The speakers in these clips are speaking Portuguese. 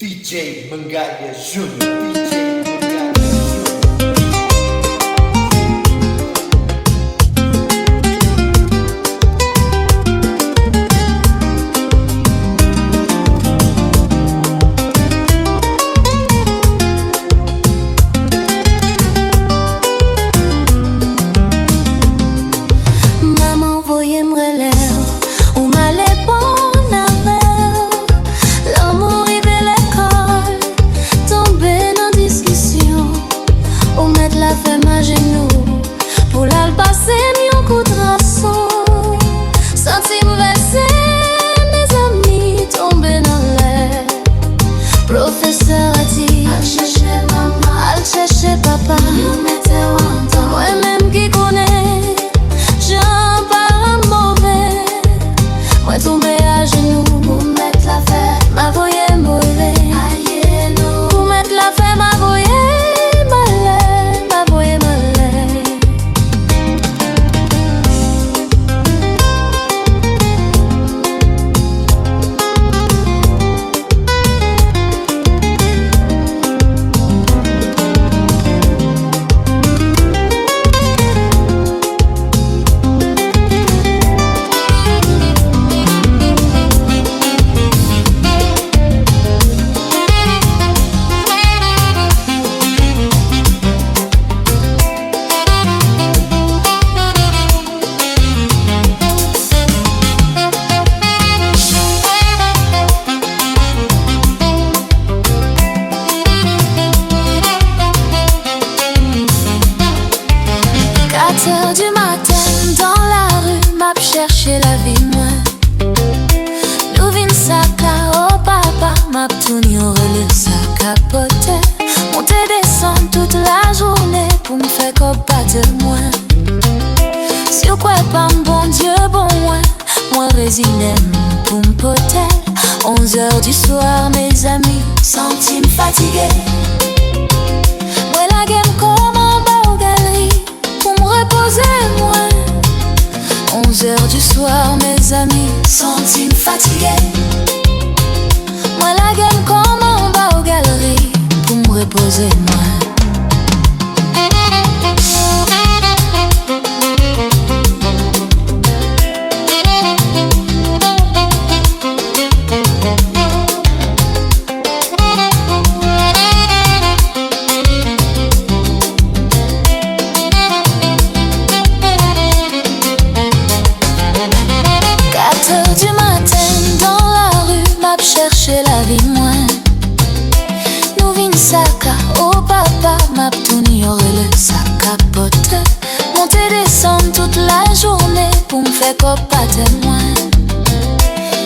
DJ Mangalha Júnior, DJ Mangalha Júnior. Maman voyait me relève, ou m'allait bon avec l'amour et de l'école, tomber dans discussion, ou mettre la femme à genoux, pour la passer mieux coup de rançon, senti verser mes amis tomber dans l'air. Professeur a dit, al chercher maman, al chercher papa, nous mettez en temps, moi-même qui connais. J'en parle mauvais, moi tomber à genoux pour mettre la fête, ma voyée mauvais. Aïe nous, pour mettre la fête, ma voyée malais, ma voyée malais. Du matin dans la rue, m'a cherché la vie moi. Nous vin saka, oh papa, m'a tourné au relais sa capote. Monter descendre toute la journée pour me faire copater moi. Si ou quoi pas bon Dieu bon moi résigné pour me poter. 11h du soir mes amis, senti me fatigué. Moi la game comme en bas aux galeries. Reposer moi 11h du soir mes amis senti me fatigué. Moi la game comme en bas aux galeries pour me reposer moi. Chercher la vie moi. Nous vin saka, oh papa, m'a tourné au relais sa capote. Monter descendre toute la journée pour me faire copater moi.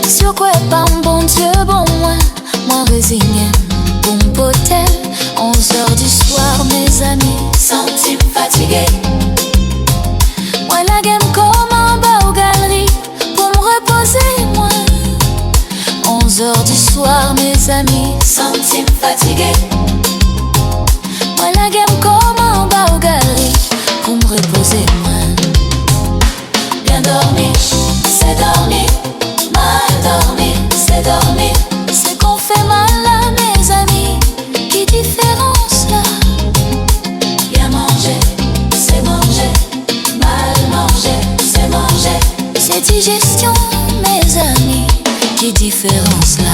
Si ou quoi pas bon Dieu bon moi résigné pour me poter. 11h du soir mes amis, senti fatigué. Moi la game comme en bas aux galeries pour me reposer moi. 11h du soir mes amis, senti fatigué. Moi la game comme en bas aux galeries pour me reposer moi. Bien dormi, c'est dormi. Mal dormi, c'est dormi. C'est qu'on fait mal là mes amis. Qui différence là? Bien manger, c'est manger. Mal manger, c'est manger. C'est digestion mes amis. Qui différence là?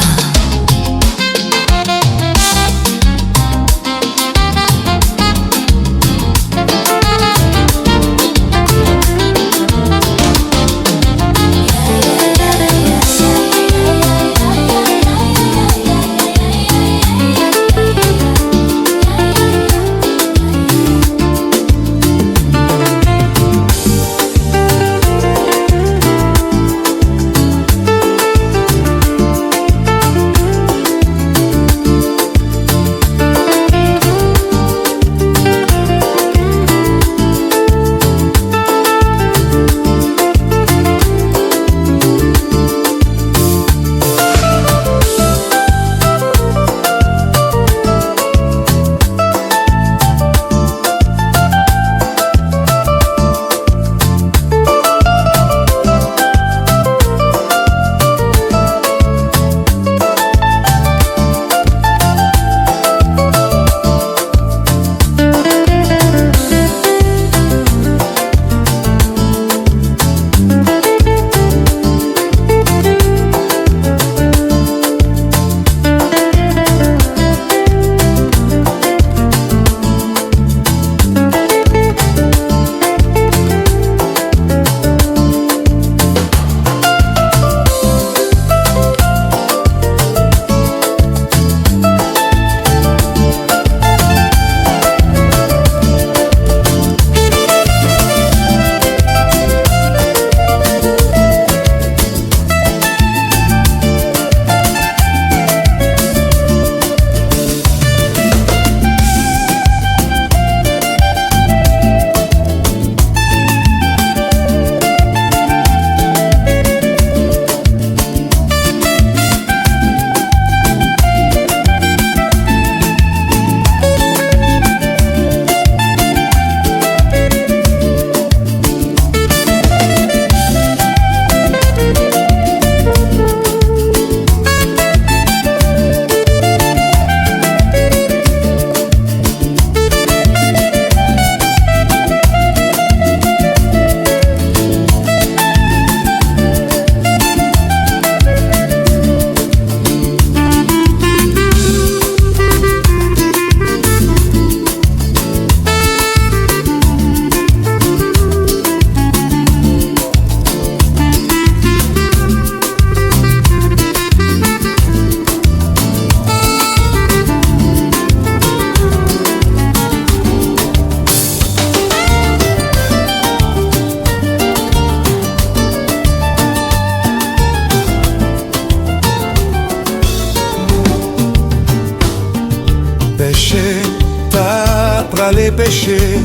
prale peche.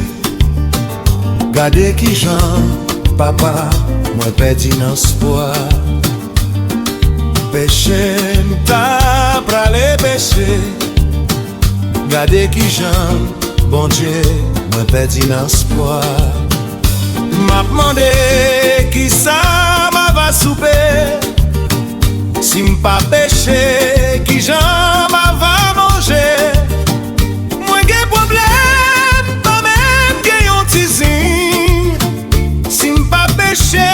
Gade ki jan, papa, mwen pedi nan spoa. Peche mta prale peche. Gade ki jan, bon Dieu, mwen pedi nan spoa. M'a demandé qui ça m'a va souper. Si m'pa péché, qui j'en m'a va manger. Moi gen problème, pas même gen yon tizine. Si m'pa péché,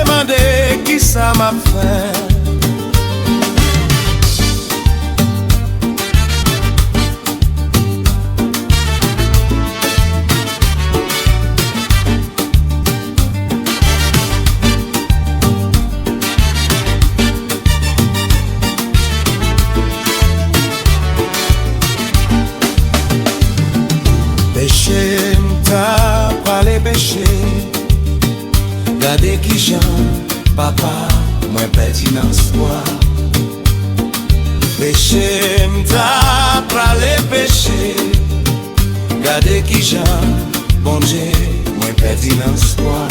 mandé qui ça m'a fait. Péché m'ta prale péché. Gade ki jan, papa, mwen pedi nan spoa. Péché m'ta prale péché. Gade ki jan, bon Dieu, mwen pedi nan spoa.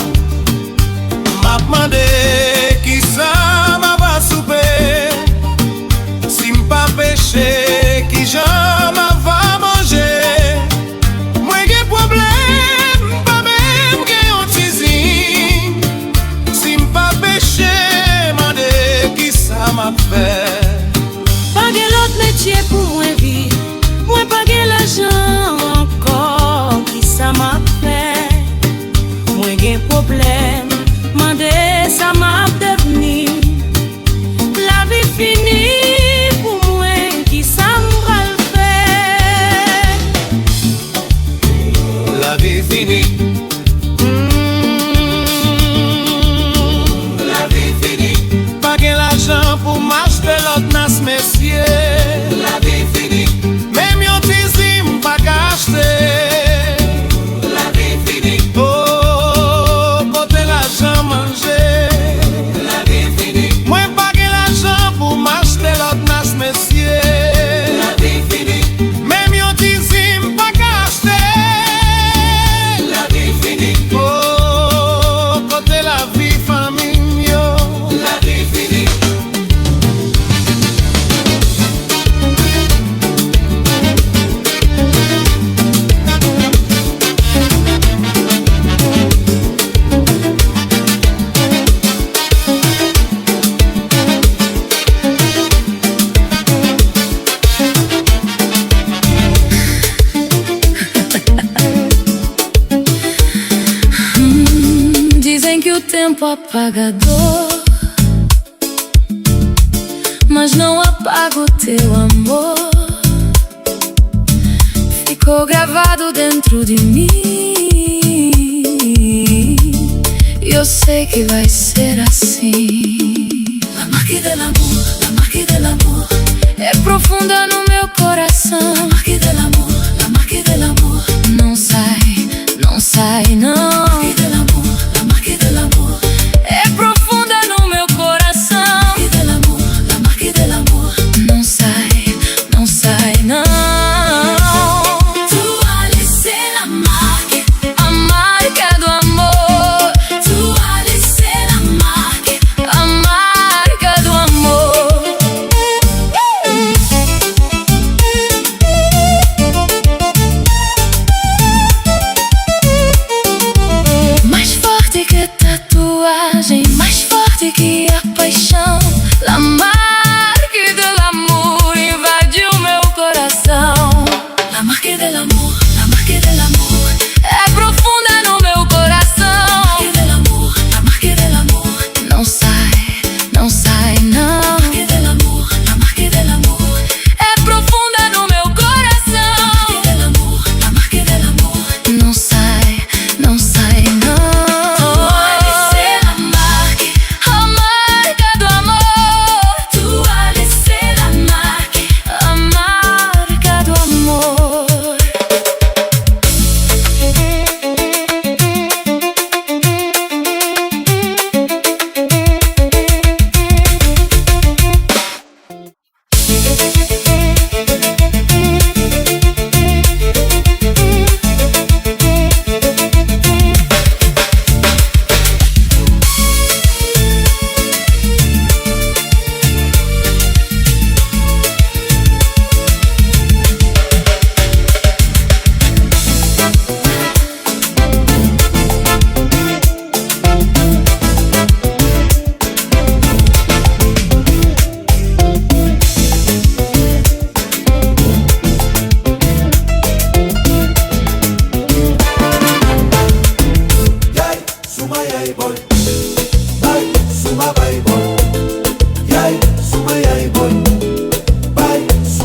M'a demandé ki sa m'a va souper. Si m'pa péché, ki jan m'a va manger. Pas de l'autre métier pour moi vivre. Moi pas de l'argent encore. Qui ça m'a fait? Moi j'ai problème. Mandé ça m'a devenu. La vie finie pour moi. Qui ça m'va le faire? La vie finie. Pour m'acheter l'autre nas messieurs. La vie finie. Même yon tizim pas qu'acheter. La vie finie. Oh, côté l'argent manger. La vie finie. Moi pas que l'argent pour m'acheter l'autre nas messieurs. La vie finie. Même yon tizim pas qu'acheter. La vie finie. Oh, côté la vie famille yo. La vie finie. Dizem que o tempo apaga a dor, mas não apaga o teu amor. Ficou gravado dentro de mim. E eu sei que vai ser assim. La marque del amor, la marque del amor é profunda no meu coração. La marque del amor, la marque del amor não sai, não sai, não. La marque del amor, la marque del amor é profunda no meu coração. La marque del amor, la marque del amor não sai, não sai, não. A marca do amor. A marca do amor.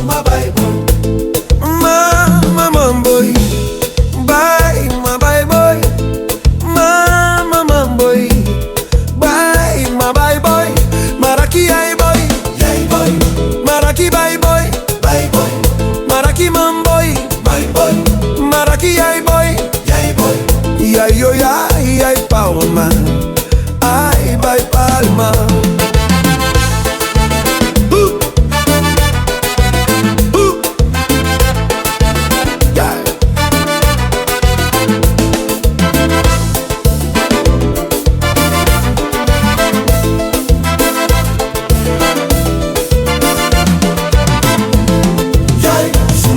suma bye boy. Mama boy, bye my bye boy. Mama boy, bye my bye boy. Maraki ai boy, yai boy. Maraki bye boy, bye boy. Maraki mam boy, bye boy. Maraki ai boy, yai boy. Yai yo yai yai palma, ai bye palma.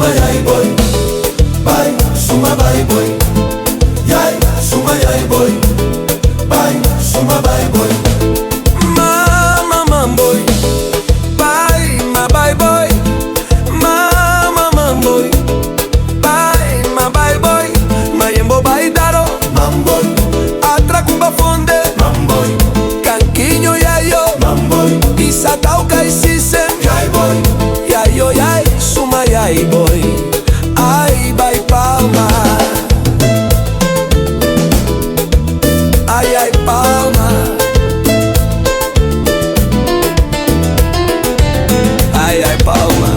Yai boy, bye, suma bye boy. Yai, suma yai boy, bye, suma bye boy. Mama boy, bye, my bye boy. Mama boy, bye, my bye boy. Mayembo bye daro, mam boy. Atracuba fonde, mam boy. Canquinho yayo, mam boy. Isatau caicissem, yai boy. Yayo yai, suma yai boy. Ai bye palma, ai ai palma, ai ai palma.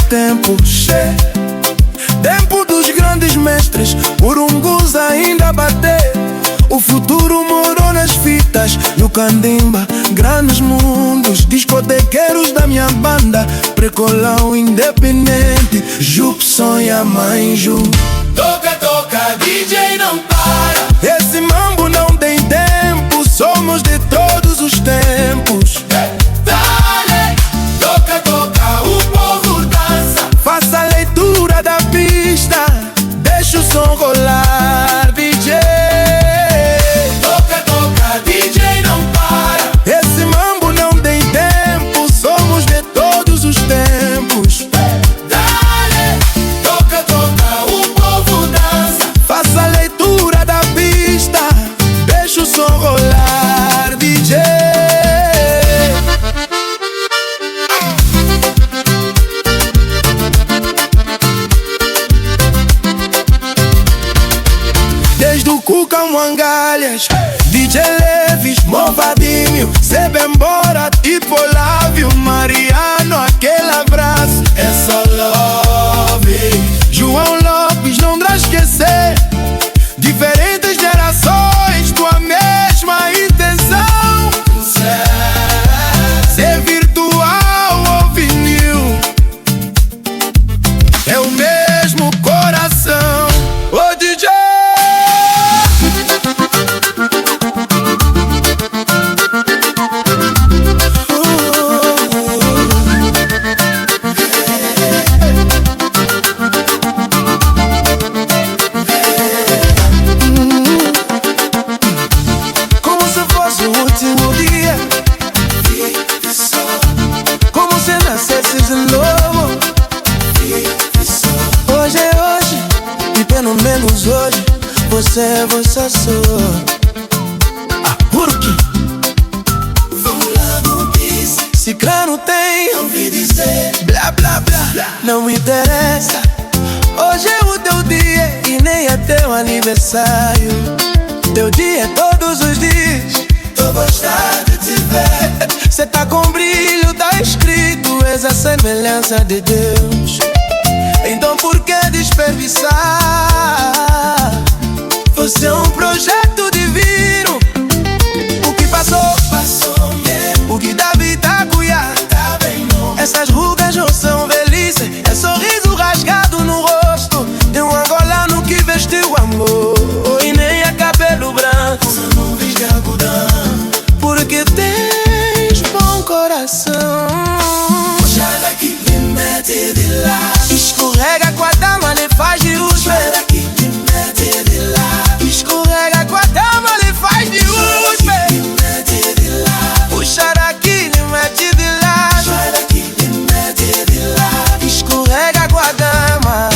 Tempo, che. Tempo dos grandes mestres, Urungus ainda bater. O futuro morou nas fitas, no Candimba, grandes mundos, discotequeiros da minha banda, precolão independente, Jup sonha mãe Ju. Toca, toca, DJ não para. Esse mambo não tem tempo, somos de todos os tempos. Dale, toca, toca, o povo dança. Faça a leitura da pista, deixa o som rolar, DJ. Toca, toca, DJ não para. Esse mambo não tem tempo, somos de todos os tempos. Dale, toca, toca, o povo dança. Faça a leitura da pista, deixa o som rolar, DJ. Desde o Cuca Mangalhas, DJ Levis, Movadinho, Sebembora, tipo Lávio, Mariano, aquele abraço, é só love. João Lopes, não dá esquecer, diferentes gerações, tua mesma intenção. Ser virtual ou vinil, é o mesmo coração. Ô DJ, você sou. Por quê? Se crânio tem, ouvi dizer blá blá blá, não me interessa. Hoje é o teu dia e nem é teu aniversário. Teu dia é todos os dias. Tô gostando de te ver. Cê tá com brilho, tá escrito, és a semelhança de Deus. Então por que desperdiçar? Você é um projeto divino. O que passou, passou mesmo. O que Davi tá cuiar, tá bem bom. Essas rugas não são velhice, é sorriso rasgado no rosto de um angolano que vestiu amor. E nem é cabelo branco, são nuvens de algodão. Porque tens bom coração. Puxa daqui, me mete de lá. Escorrega com a dama, lhe faz de uso. Puxa daqui, me mete de lá. Escorrega com a dama, lhe faz de uso. Me mete de lá. Puxa daqui, lhe mete de lá. Puxa daqui, me mete de lá. Escorrega com a dama.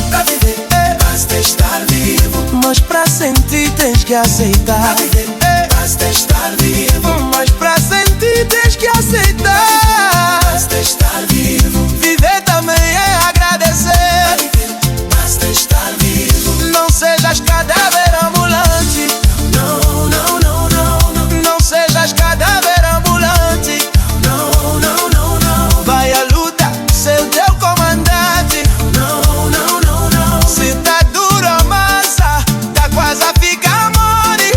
Pra viver, basta estar vivo. Mas pra sentir tens que aceitar. Pra viver, basta estar vivo. Mas pra sentir tens que aceitar. Basta estar vivo. Viver também é agradecer. Viver, basta estar vivo. Não sejas cadáver ambulante. Não, não, não, não, não. Não sejas cadáver ambulante. Não, não, não, não. Vai à luta, ser o teu comandante. Não, não, não, não. Se tá duro a massa, tá quase a ficar mole.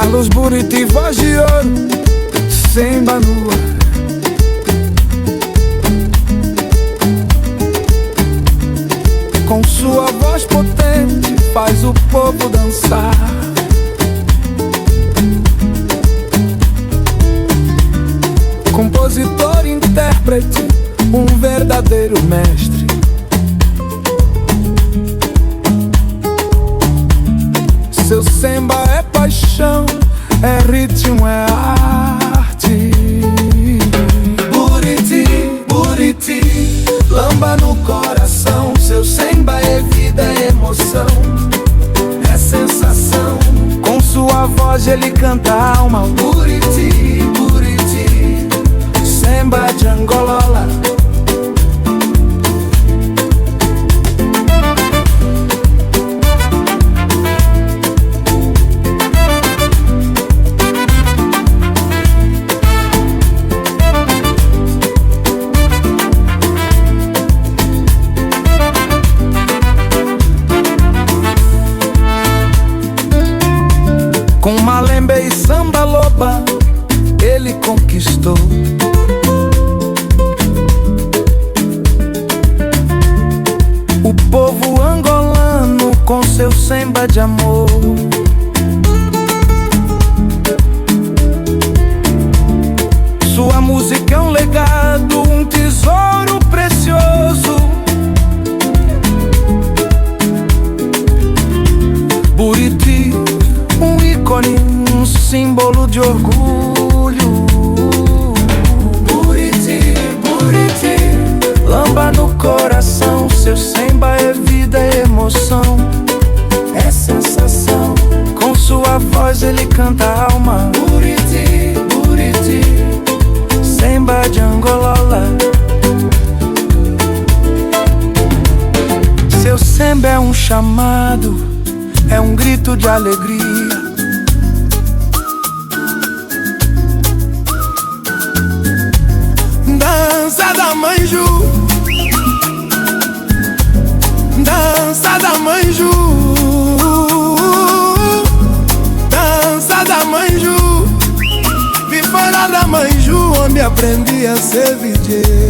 Carlos Buriti, voz de ouro, Semba no ar. Com sua voz potente faz o povo dançar. Compositor, intérprete, um verdadeiro mestre. Seu samba é paixão, é ritmo, é arte. Buriti, Buriti, lamba no coração. Seu samba é vida, é emoção, é sensação. Com sua voz ele canta a alma. Buriti, Buriti, Semba de Angolola. Com malembe e samba loba, ele conquistou. O povo angolano com seu samba de amor. Sua música é um legado, um tesouro precioso. Buriti, um ícone, um símbolo de orgulho. Buriti, Buriti, lamba no coração. Seu samba é vida, é emoção, é sensação. Com sua voz ele canta a alma. Buriti, Buriti, Semba de Angolola. Seu samba é um chamado, é um grito de alegria. Dança da Manju, dança da Manju, dança da Manju. Vi fora da Manju, onde aprendi a ser DJ.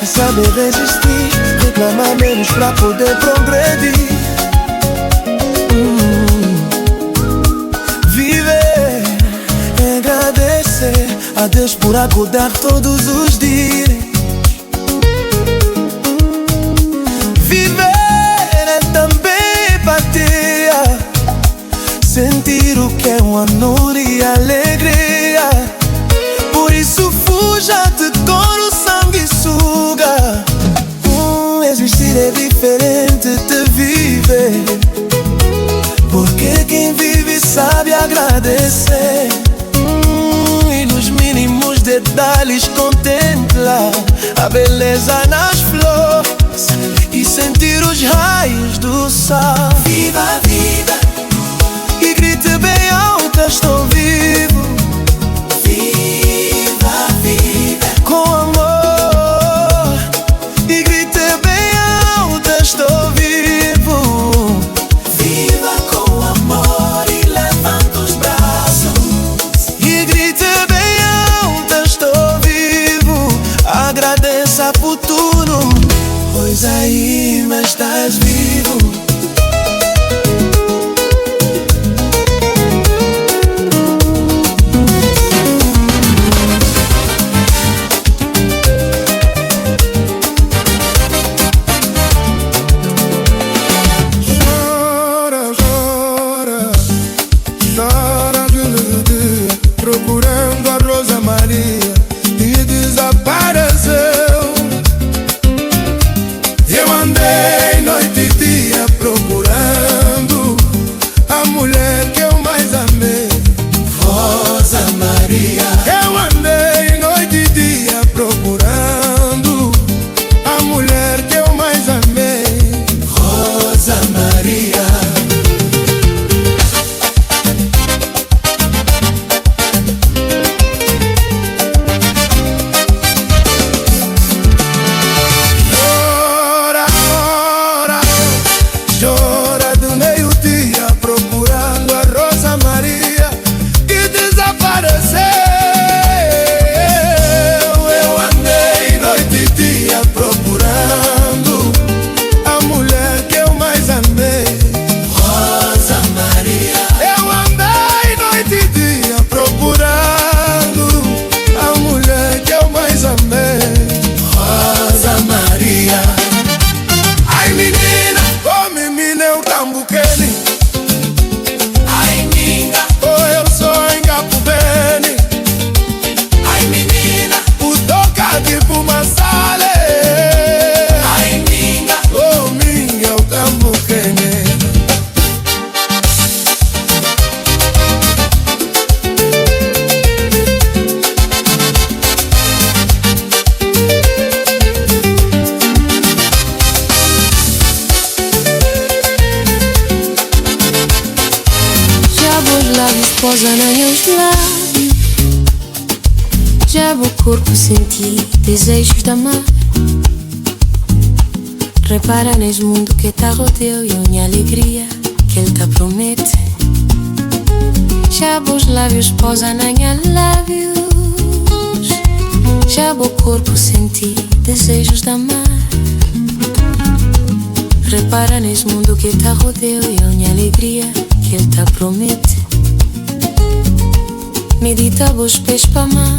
Saber resistir, reclamar menos pra poder progredir. Viver, agradecer a Deus por acordar todos os dias. Viver é também empatia, sentir o que é um amor e alegria. Por isso fuja de dor, o sangue suga. Existir é diferente de viver, porque quem vive sabe agradecer. E nos mínimos detalhes contempla a beleza nas flores e sentir os raios do sol. Viva a vida e grite bem alto: estou vivo. Viva a vida com amor e grite bem alto: Maria. Eu andei noite e dia procurando a mulher que eu mais amei, Rosa Maria. Chora, chora, chora do meio-dia procurando a Rosa Maria que desapareceu. Eu andei noite e dia procurando a mulher que eu mais amei, Rosa Maria. eu andei noite e dia procurando a mulher que eu mais amei, Rosa Maria. ai menina, oh menina eu tambuquene, Ai minga, oh eu sou engapubene, ai menina, o toca tipo masale, ai minga. oh minha eu tambuquene. Já vos lábios posam nos meus lábios, já vou corpo sentir desejos de amar. Repara nesse mundo que tá rodeio e a minha alegria que ele tá promete. Já vos lábios posam nos meus lábios, já vou corpo sentir desejos de amar. Repara nesse mundo que tá rodeio e a minha alegria que ele tá promete. Medita vos pés pra mar,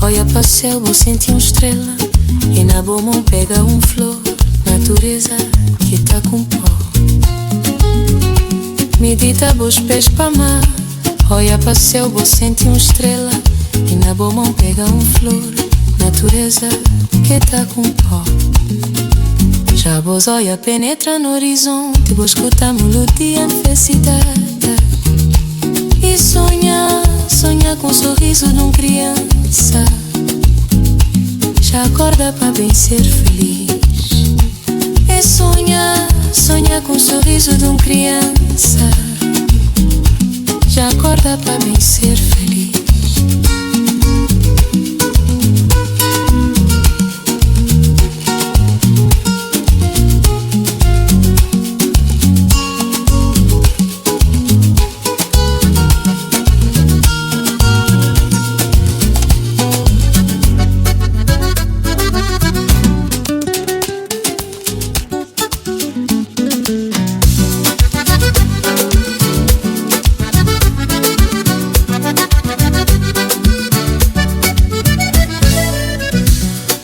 olha para céu, vou sentir uma estrela e na boa mão pega flor, natureza que tá com pó. Medita vos pés pra mar, olha para céu, vou sentir uma estrela e na boa mão pega flor, natureza que tá com pó. Já vos olha penetra no horizonte, vou escutar a melodia de felicidade e sonhar, sonhar com o sorriso de uma criança. Já acorda para bem ser feliz e sonhar, sonhar com o sorriso de uma criança. Já acorda para bem ser feliz.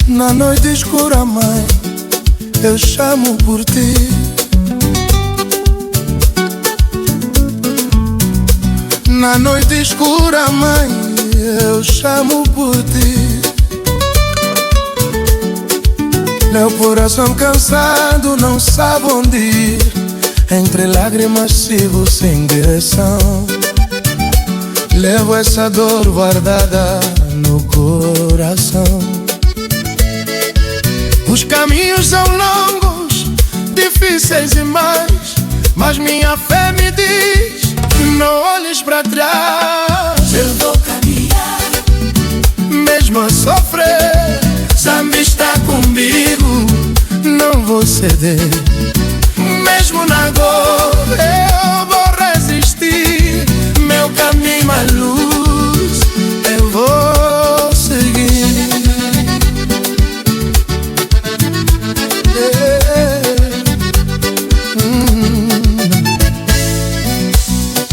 Na noite escura, mãe, eu chamo por ti. Na noite escura, mãe, eu chamo por ti. Meu coração cansado não sabe onde ir, entre lágrimas sigo sem direção. Levo essa dor guardada no coração. Os caminhos são longos, difíceis demais, mas minha fé me diz: não olhes pra trás. Eu vou caminhar, Mesmo a sofrer, sabe está comigo, não vou ceder. Mesmo na dor, eu vou resistir. Meu caminho é luz, eu vou seguir.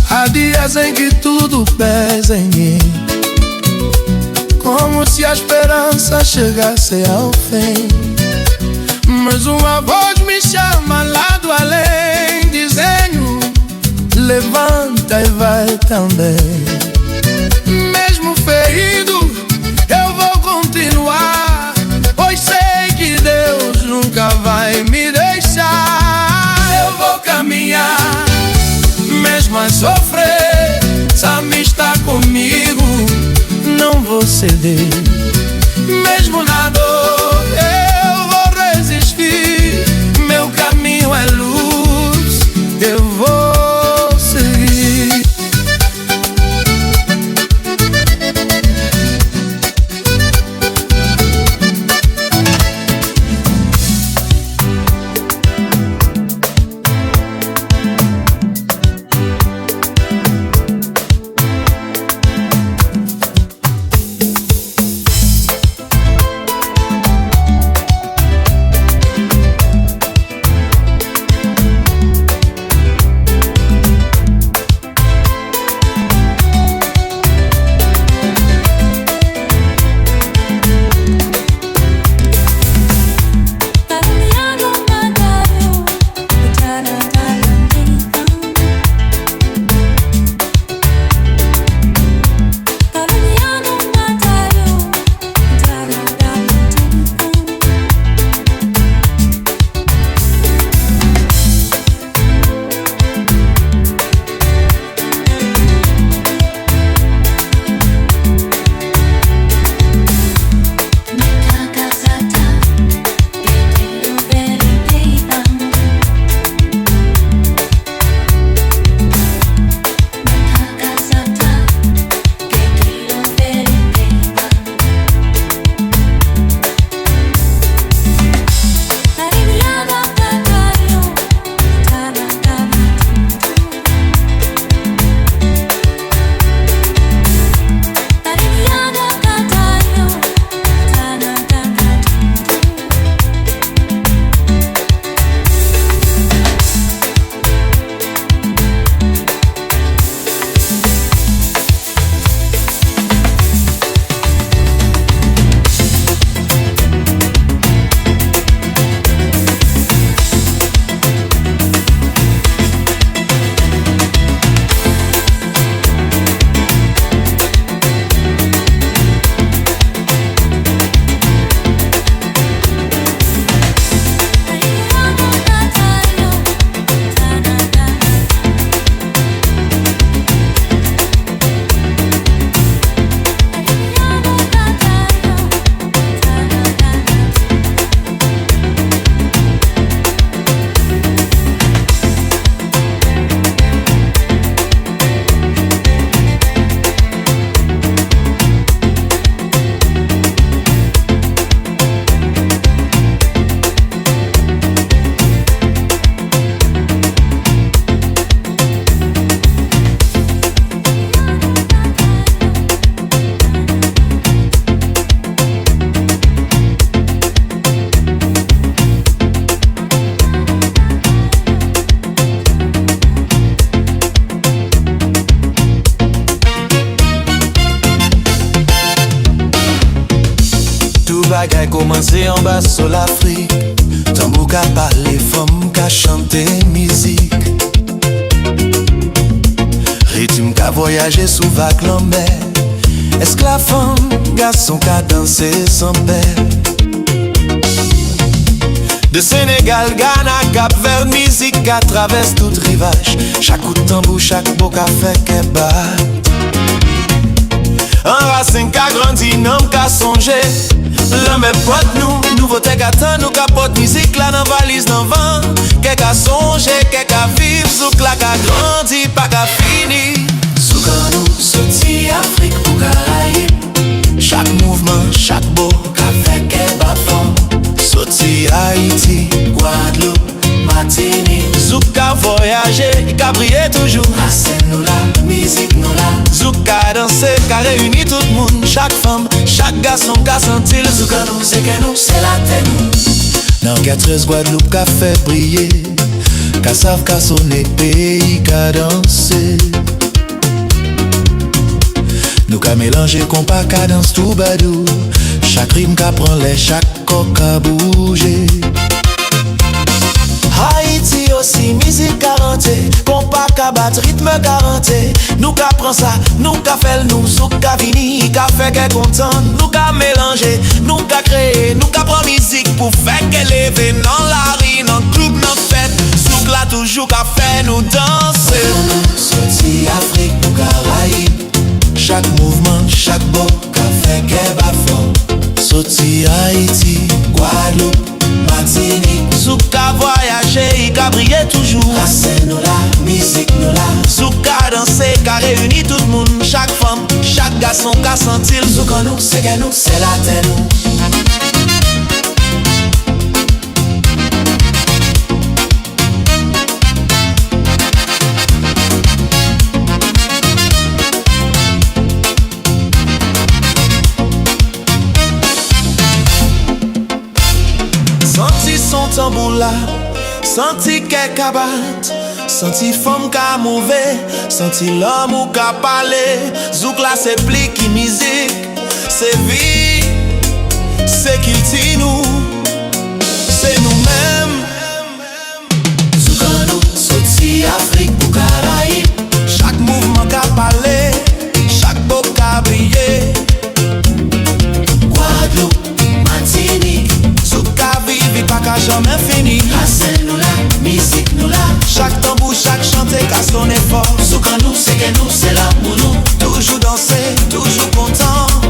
Há dias em que tudo pesa em mim, como se a esperança chegasse ao fim. Mas uma voz me chama lá do além, dizendo: levanta e vai também. Mesmo ferido, eu vou continuar, pois sei que Deus nunca vai me deixar. Eu vou caminhar, mesmo a sofrer, sabe está comigo, ceder. Mesmo na dor eu vou resistir. Meu caminho é luz, eu vou seguir. Bagay komanse en bas sur l'Afrique. Tambou ka pale, femme ka chante musique. Rythme ka voyager sous vague la mer. Est-ce que la femme, garçon ka danser sans père? De Sénégal, Ghana, Cap Vert, musique ka traverse tout rivage. Chaque coup de tambour, chaque beau ka fait qu'elle bat. Un racine ka grandi, nom ka songe. L'homme est pote nous, nouveauté qu'attend nous capote musique là dans valise dans vent. Qu'est qu'à songer, qu'est qu'à vivre, souk là qu'à grandi, pas qu'à fini. Souk à nous, sorti Afrique ou Caraïbes. Chaque mouvement, chaque beau, qu'a fait qu'est bafon. Sorti Haïti, Guadeloupe, Martinique. Zouk à voyager, il a brillé toujours. Racine nous là, musique nous là. Zouk à danser, qu'a réuni tout le monde. Chaque femme, chaque garçon, qu'a senti le zouk à nous, c'est que nous, c'est la tête nous. Dans 4 Guadeloupe, qu'a fait briller. Qu'a savent qu'a sonné pays, qu'a dansé. Nous qu'a mélangé compas, qu'a danse tout badou. Chaque rime qu'a prend les, chaque coq qu'a bougé. Haïti aussi, musique garantie. Compas qu'a bat, rythme garantie. Nous qu'a prend ça, nous qu'a fait le nous. Souk qu'a vini, qu'a fait qu'elle content. Nous qu'a mélangé, nous qu'a créé. Nous qu'a prend musique pour faire qu'elle lève. Dans la rue, dans le club, dans la fête. Souk là toujours qu'a fait nous danser. Sorti Afrique ou Caraïbes. Chaque mouvement, chaque beau qu'a fait qu'elle briller toujours. Racine nous la, musique nous la. Zouk ka danser, ka réunit tout le monde. Chaque femme, chaque garçon ka sentil. Zouk en nous, c'est que nous, c'est la terre nous. Senti son tambour là, senti quelqu'un bat, senti femme ka mouve, senti l'homme ou ka parler. Zouk la c'est pli qui musique, c'est vie, c'est qu'il ti nous, c'est nous-mêmes. Zouk en nous, sorti Afrique pour Caraïbes. Chaque mouvement ka parler, chaque beau ka briller. Guadeloupe, Martinique. Zouk ka vivi pas ka jamais fini. Racine nous la, musique nous la. Chaque tambour, chaque chanté ka sonner fort. Zouk en nous, c'est que nous, c'est l'amour nous. Toujours danser, toujours content.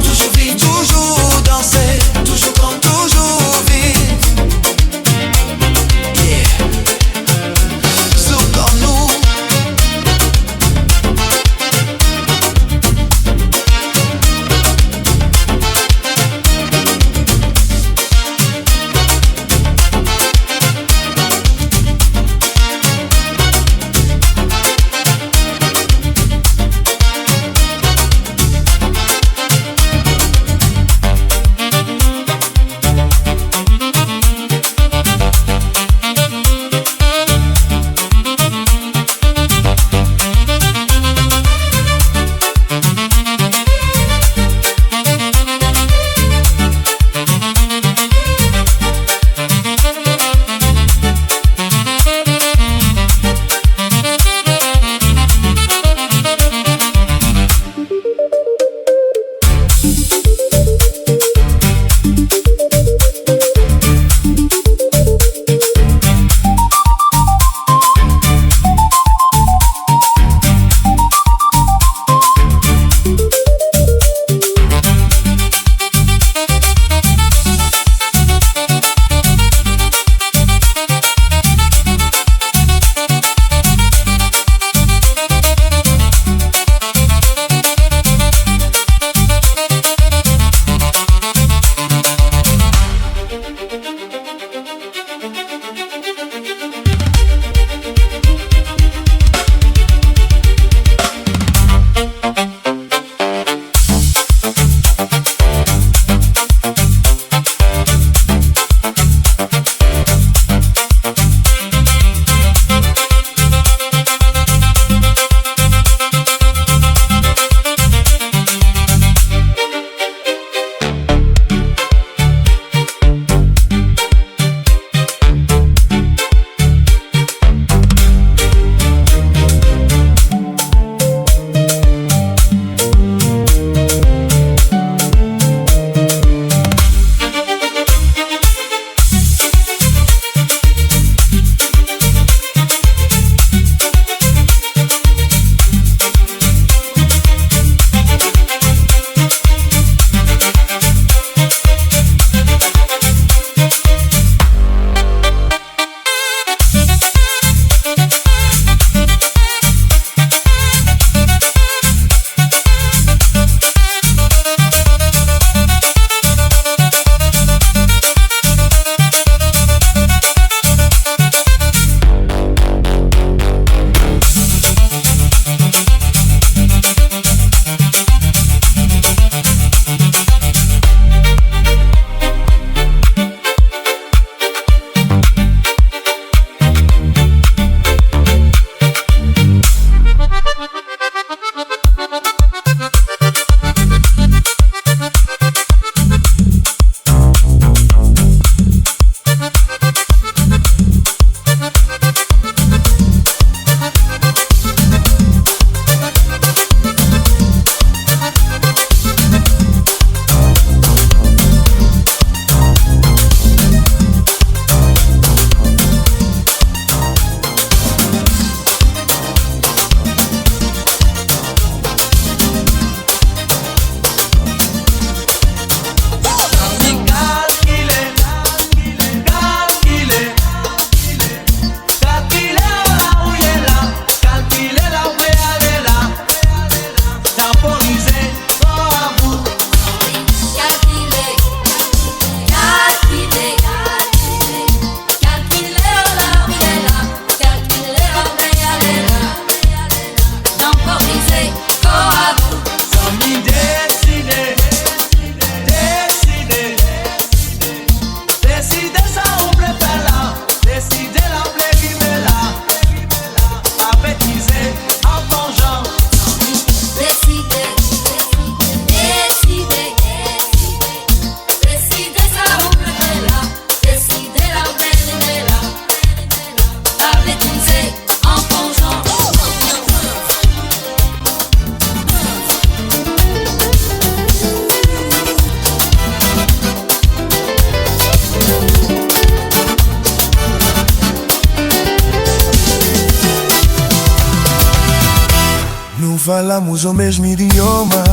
falamos o mesmo idioma,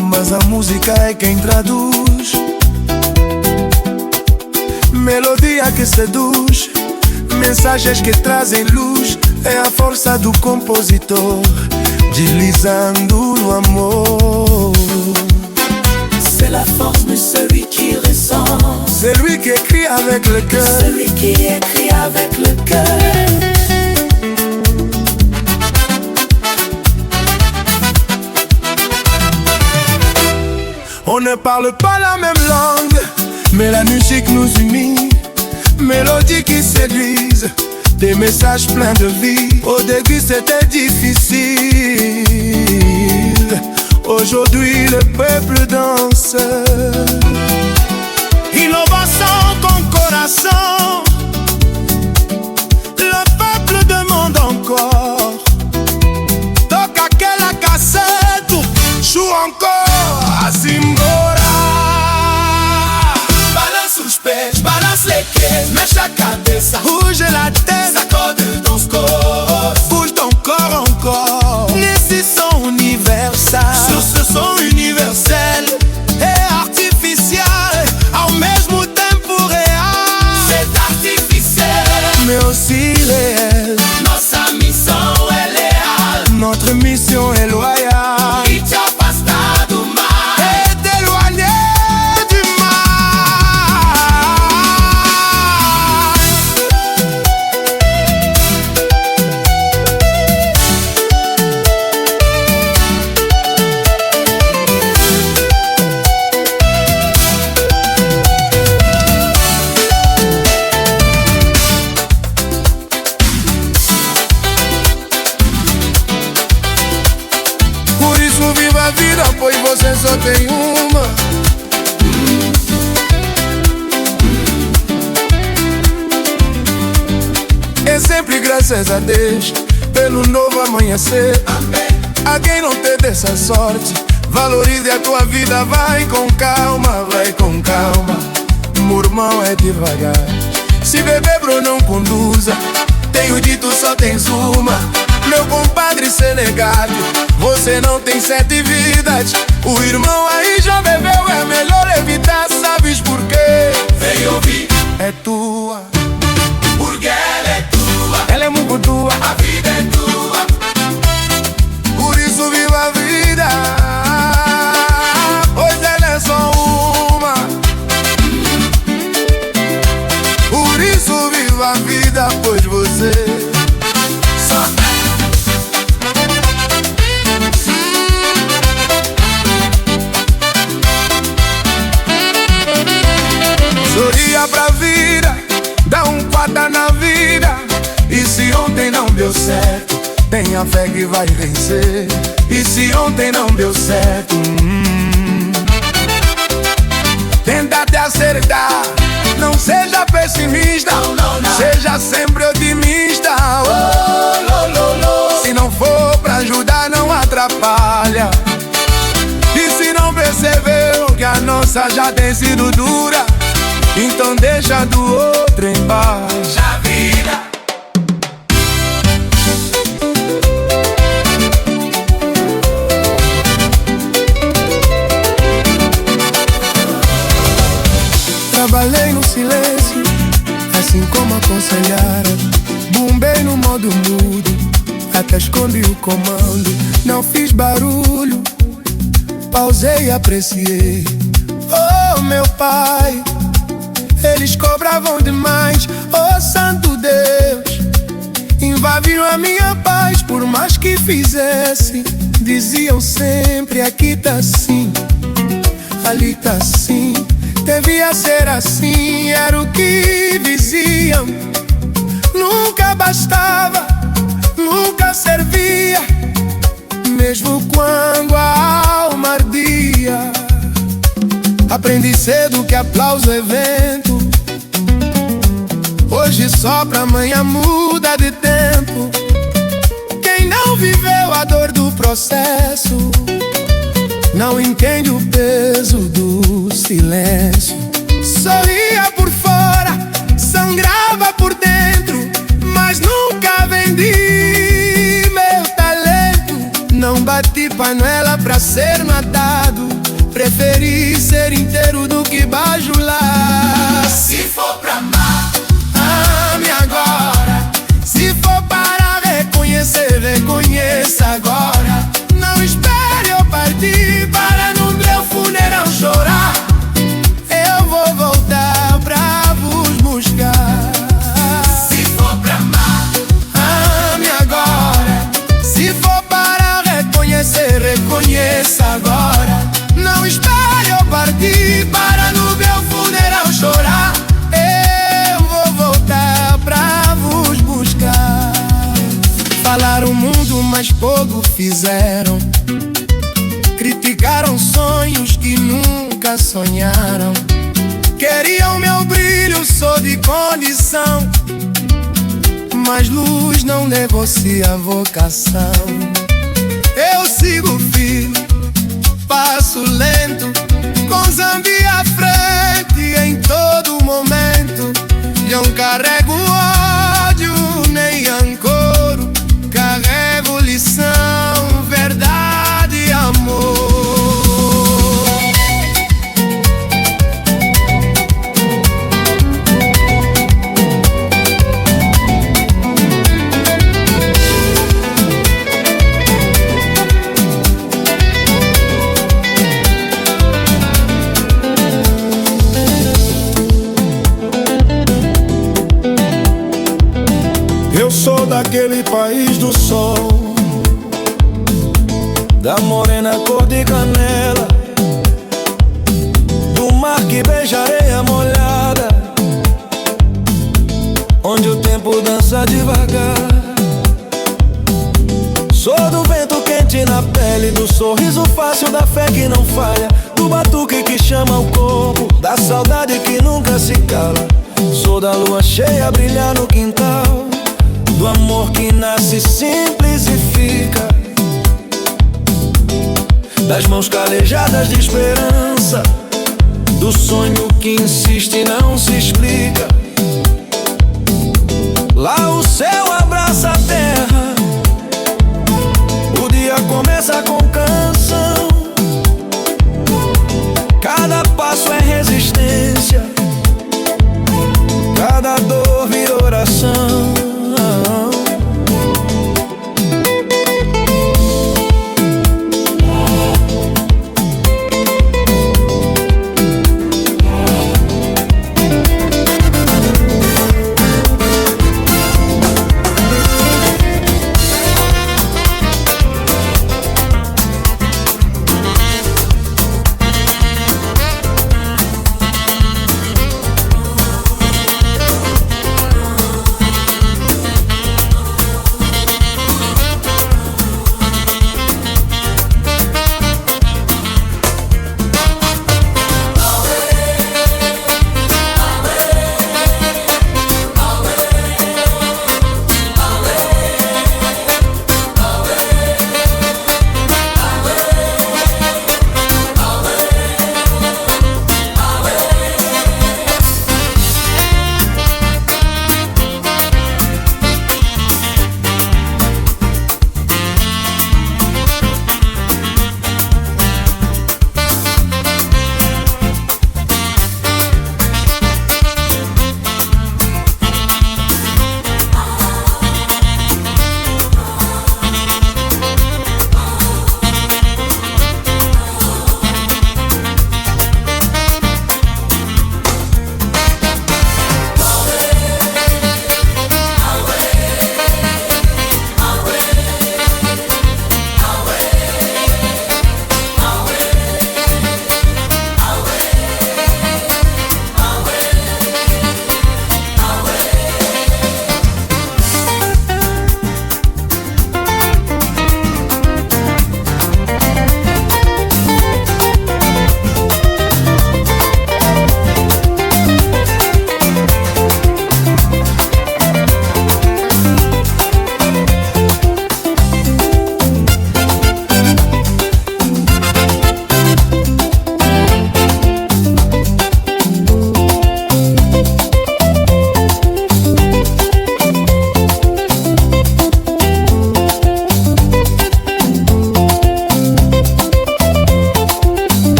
mas a música é quem traduz. Melodia que seduz, mensagens que trazem luz. É a força do compositor deslizando no amor. C'est la force de celui qui ressent, celui qui écrit avec le cœur, celui qui écrit avec le cœur. On ne parle pas la même langue, mais la musique nous unit. Mélodies qui séduisent, des messages pleins de vie. Au début c'était difficile, aujourd'hui le peuple danse. Innovação com coração, le peuple demande encore. Toca aquela cassette, joue encore, assim embora. Balance os pés, balance les pieds, mexe a cabeça, Bouge la tête, sacode ton corps, bouge ton corps encore. Nesse som universal, sur ce son universel, é artificial, ao mesmo tempo real. c'est artificiel, mais aussi réel. nossa missão é leal. Notre mission est loyale E te afastar do mal. É t'éloigner du mal. Por isso viva a vida, pois você só tem uma. É sempre graças a Deus pelo novo amanhecer. A quem não tem dessa sorte, valorize a tua vida. Vai com calma, vai com calma. Meu irmão, é devagar. Se beber, bro, não conduza. Tenho dito, só tens uma. Meu compadre Senegado, você não tem 7 vidas. O irmão aí já bebeu, é melhor evitar. Sabes por quê? Vem ouvir, É tua, porque ela é tua, ela é muito tua. a vida é tua. Por isso viva a vida, pois ela é só uma. Por isso viva a vida, pois você Só sorria pra vida, dá quadra na vida. E se ontem não deu certo, tenha fé que vai vencer. E se ontem não deu certo, tenta te acertar. Não seja pessimista, não. seja sempre otimista. Se não for pra ajudar, não atrapalha. E se não percebeu que a nossa já tem sido dura, então deixa do outro embaixo. a vida. Trabalhei no silêncio, assim como aconselharam. Bombei no modo mudo, até escondi o comando. Não fiz barulho, pausei e apreciei. Oh, meu pai, eles cobravam demais. Oh, santo Deus, invadiram a minha paz. Por mais que fizesse, diziam sempre: aqui tá assim, ali tá assim. Devia ser assim, era o que diziam. Nunca bastava, nunca servia, mesmo quando a alma ardia. Aprendi cedo que aplauso é vento. Hoje sopra, amanhã muda de tempo. Quem não viveu a dor do processo não entende o peso do silêncio. Sorria por fora, sangrava por dentro, mas nunca vendi meu talento. ser matado, preferi ser inteiro do que bajular. Se for pra amar, ame agora. Se for para reconhecer, reconheça agora. Não espere eu partir para no meu funeral chorar. Eu vou voltar pra vos buscar. se for pra amar, Ame agora. Se for para reconhecer, reconheça agora. Não espere eu partir para no meu funeral chorar. Eu vou voltar pra vos buscar. Falaram muito, mas pouco fizeram. Criticaram sonhos que nunca sonharam. Queriam meu brilho, sou de condição, mas luz não negocia vocação. Eu sigo firme, passo lento, com Zambi à frente em todo momento. Não carrego ódio nem rancor, carrego lição, verdade e amor. Eu sou daquele país do sol, da morena cor de canela, do mar que beija areia molhada, onde o tempo dança devagar. Sou do vento quente na pele, do sorriso fácil, da fé que não falha, do batuque que chama o corpo, da saudade que nunca se cala. Sou da lua cheia a brilhar no quintal, do amor que nasce simples e fica, das mãos calejadas de esperança, do sonho que insiste e não se explica. Lá o céu abraça a terra, o dia começa com canção, cada passo é resistência, cada dor vira oração.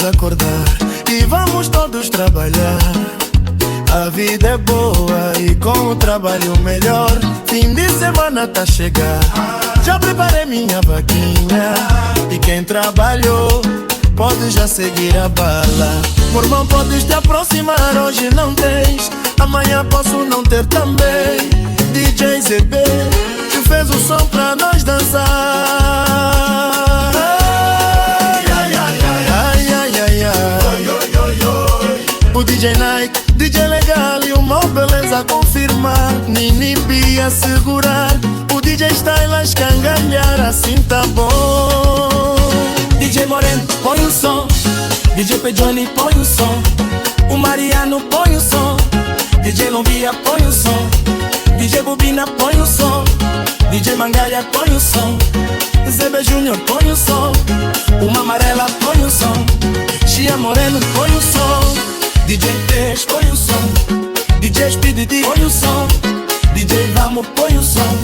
acordar e vamos todos trabalhar. A vida é boa e com o trabalho melhor. Fim de semana tá a chegar. Já preparei minha vaquinha e quem trabalhou pode já seguir a bala. Meu irmão, podes te aproximar, hoje não tens, amanhã posso não ter também. DJ ZB, te fez o som pra nós dançar. Ai, ai, ai, ai, ai, ai, ai. O DJ Nike, DJ Legal e o Mó Beleza a confirmar. Nini Bia segurar, o DJ Style a escangalhar, assim tá bom. DJ Moreno, põe o som. DJ Pejoni, põe o som. O Mariano, põe o som. DJ Lombia, põe o som. DJ Bobina, põe o som. DJ Mangalha, põe o som. ZB Júnior, põe o som. Uma Amarela, põe o som. Chia Moreno, põe o som. DJ Peixe, põe o som. DJ Speedy, põe o som. DJ Vamos, põe o som.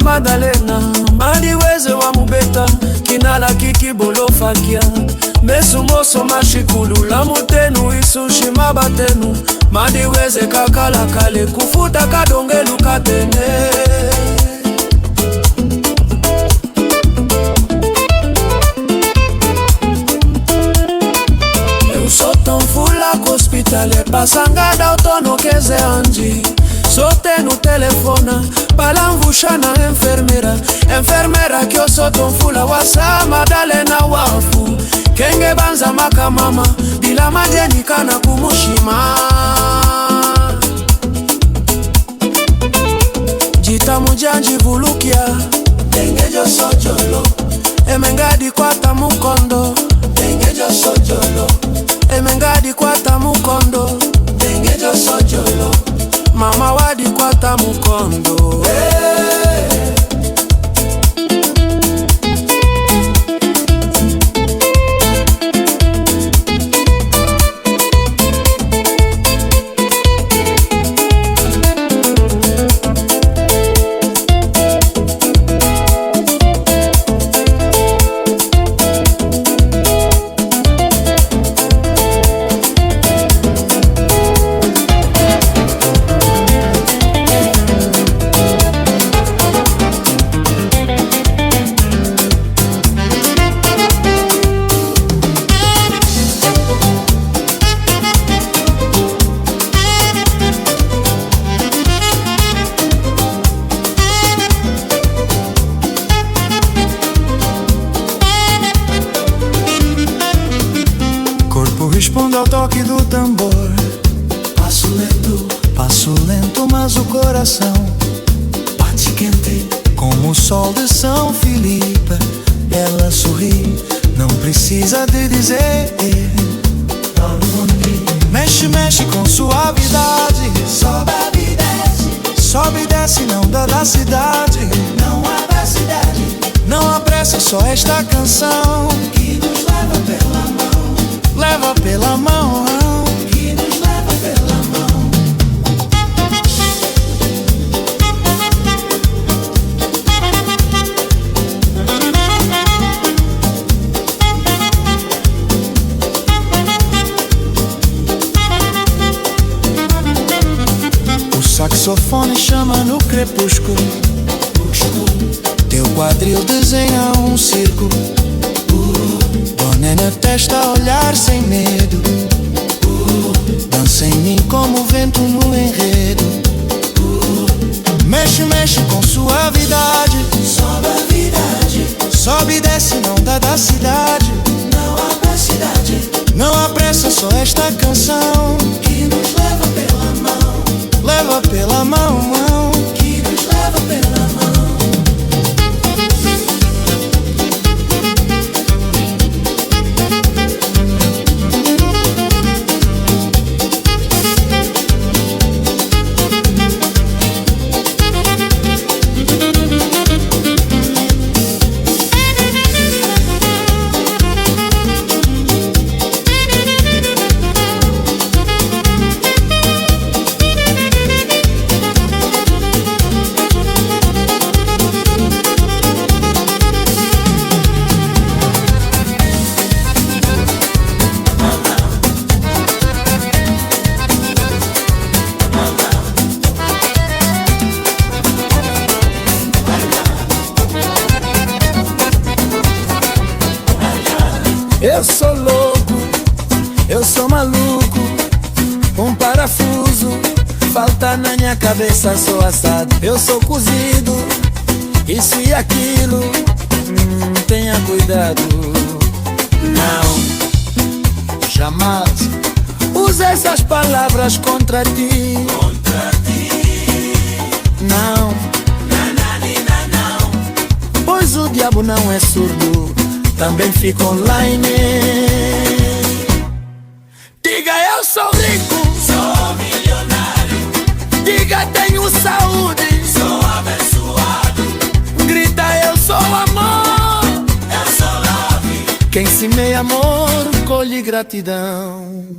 Madalena, Madiweze wa Mubeta, Kinala Kiki Bolofakia, Mesu Moso Mashikulu, Lamutenu Isushi Mabatenu, Madiweze Kakala Kale, Kufuta Kadongelu Katene. Eusoton fula hospitale, pasangada otono keze anji. Sote no telefona, palamvusha na enfermera. Enfermera kyo soton fula wasa Madalena wafu. Kenge banza maka mama, bila majeni kana kumushima. Jita mujanji vulukia, dengejo sojolo. Emengadi kwa tamukondo, dengejo sojolo. Emengadi kwa tamukondo, dengejo sojolo. Mama wadi kwa tamukondo, hey. respondo ao toque do tambor. Passo lento, mas o coração bate quente. como o sol de São Filipe. Ela sorri, não precisa de dizer. Mexe, mexe com suavidade. Sobe e desce, não dá da cidade. Não apressa, só esta canção Que nos leva pela mão. leva pela mão. Que nos leva pela mão. O saxofone chama no crepúsculo. Teu quadril desenha um círculo. Boné na testa, olhar sem medo. Dança em mim como o vento no enredo. Mexe, mexe com suavidade. Sobe e desce, não dá da cidade. Não apressa, só esta canção Que nos leva pela mão. leva pela mão. Que nos leva pela mão. Eu sou louco, eu sou maluco. Um parafuso falta na minha cabeça, sou assado. Eu sou cozido, isso e aquilo. Tenha cuidado. Não, jamais use essas palavras contra ti. Não, pois o diabo não é surdo, também fica online. Diga eu sou rico, Sou milionário. diga tenho saúde, Sou abençoado. grita eu sou amor. Eu sou love. Quem semeia amor colhe gratidão.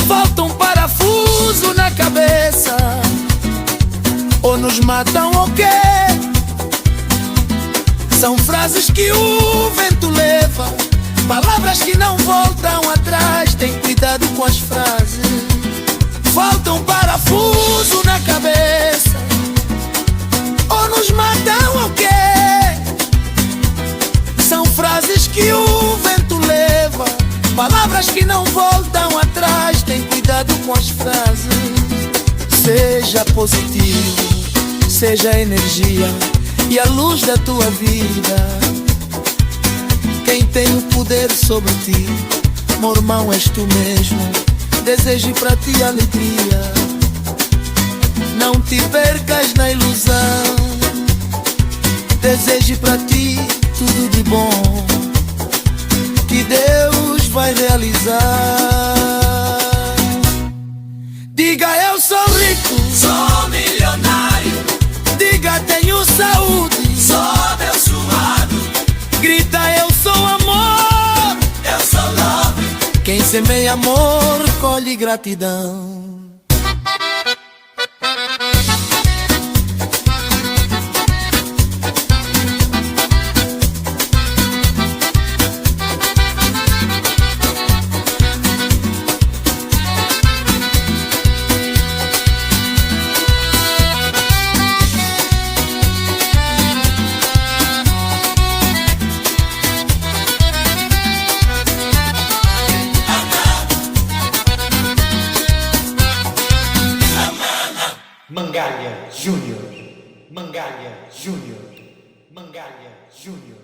Falta um parafuso na cabeça, ou nos matam ou quê? São frases que o vento leva, palavras que não voltam atrás. Tem cuidado com as frases. Falta um parafuso na cabeça, ou nos matam ou quê? São frases que o vento leva, palavras que não voltam atrás. Tem cuidado com as frases. Seja positivo, seja energia e a luz da tua vida. Quem tem o poder sobre ti, meu irmão, és tu mesmo. Deseje pra ti alegria, não te percas na ilusão. Deseje pra ti tudo de bom, que Deus vai realizar. Diga eu sou rico, Sou milionário. diga tenho saúde, Sou abençoado. grita eu sou amor. Eu sou love. Quem semeia amor colhe gratidão. Mangalha Júnior, Mangalha Júnior, Mangalha Júnior.